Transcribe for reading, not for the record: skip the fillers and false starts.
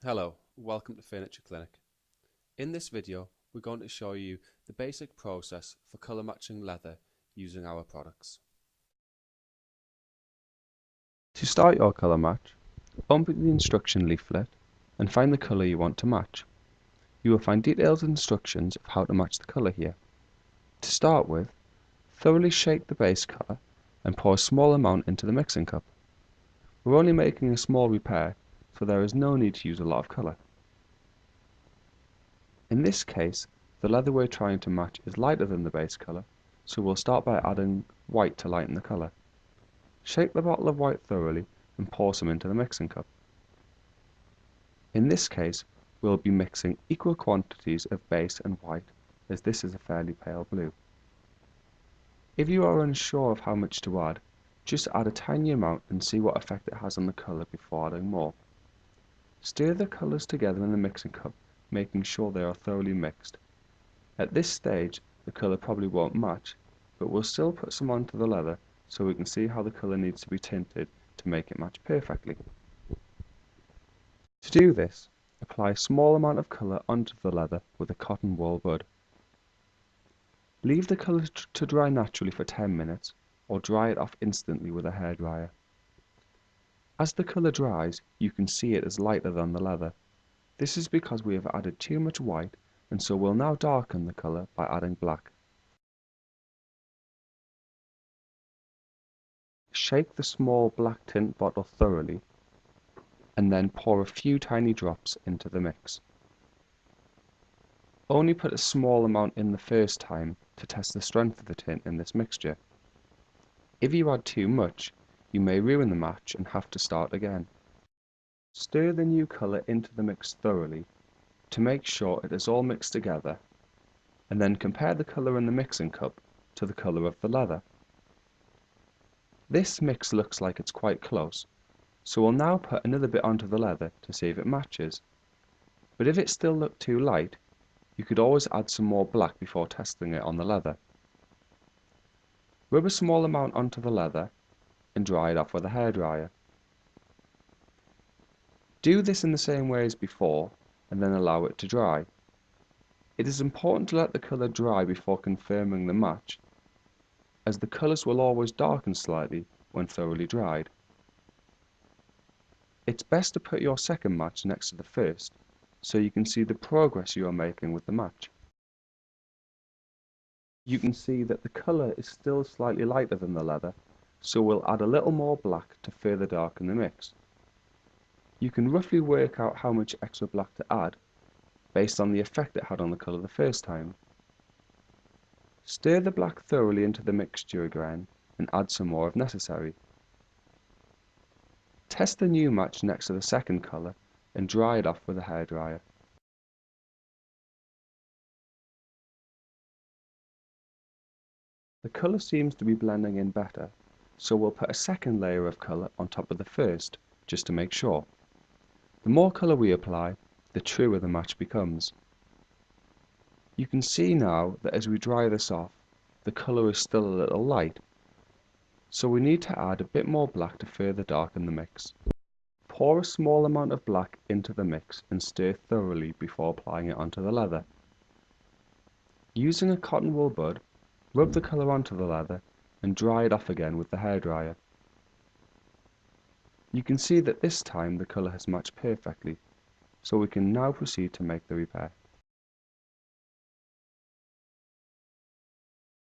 Hello, welcome to Furniture Clinic. In this video, we're going to show you the basic process for colour matching leather using our products. To start your colour match, open the instruction leaflet and find the colour you want to match. You will find detailed instructions of how to match the colour here. To start with, thoroughly shake the base colour and pour a small amount into the mixing cup. We're only making a small repair, so there is no need to use a lot of colour. In this case, the leather we're trying to match is lighter than the base colour, so we'll start by adding white to lighten the colour. Shake the bottle of white thoroughly and pour some into the mixing cup. In this case, we'll be mixing equal quantities of base and white, as this is a fairly pale blue. If you are unsure of how much to add, just add a tiny amount and see what effect it has on the colour before adding more. Stir the colours together in the mixing cup, making sure they are thoroughly mixed. At this stage, the colour probably won't match, but we'll still put some onto the leather so we can see how the colour needs to be tinted to make it match perfectly. To do this, apply a small amount of colour onto the leather with a cotton wool bud. Leave the colour to dry naturally for 10 minutes, or dry it off instantly with a hairdryer. As the colour dries, you can see it is lighter than the leather. This is because we have added too much white, and so we'll now darken the colour by adding black. Shake the small black tint bottle thoroughly, and then pour a few tiny drops into the mix. Only put a small amount in the first time to test the strength of the tint in this mixture. If you add too much, you may ruin the match and have to start again. Stir the new colour into the mix thoroughly to make sure it is all mixed together, and then compare the colour in the mixing cup to the colour of the leather. This mix looks like it's quite close, so we'll now put another bit onto the leather to see if it matches. But if it still looked too light, you could always add some more black before testing it on the leather. Rub a small amount onto the leather and dry it off with a hairdryer. Do this in the same way as before and then allow it to dry. It is important to let the colour dry before confirming the match, as the colours will always darken slightly when thoroughly dried. It's best to put your second match next to the first, so you can see the progress you are making with the match. You can see that the colour is still slightly lighter than the leather, so we'll add a little more black to further darken the mix. You can roughly work out how much extra black to add, based on the effect it had on the colour the first time. Stir the black thoroughly into the mixture again, and add some more if necessary. Test the new match next to the second colour, and dry it off with a hairdryer. The colour seems to be blending in better, so we'll put a second layer of colour on top of the first, just to make sure. The more colour we apply, the truer the match becomes. You can see now that as we dry this off, the colour is still a little light, so we need to add a bit more black to further darken the mix. Pour a small amount of black into the mix and stir thoroughly before applying it onto the leather. Using a cotton wool bud, rub the colour onto the leather and dry it off again with the hairdryer. You can see that this time the colour has matched perfectly, so we can now proceed to make the repair.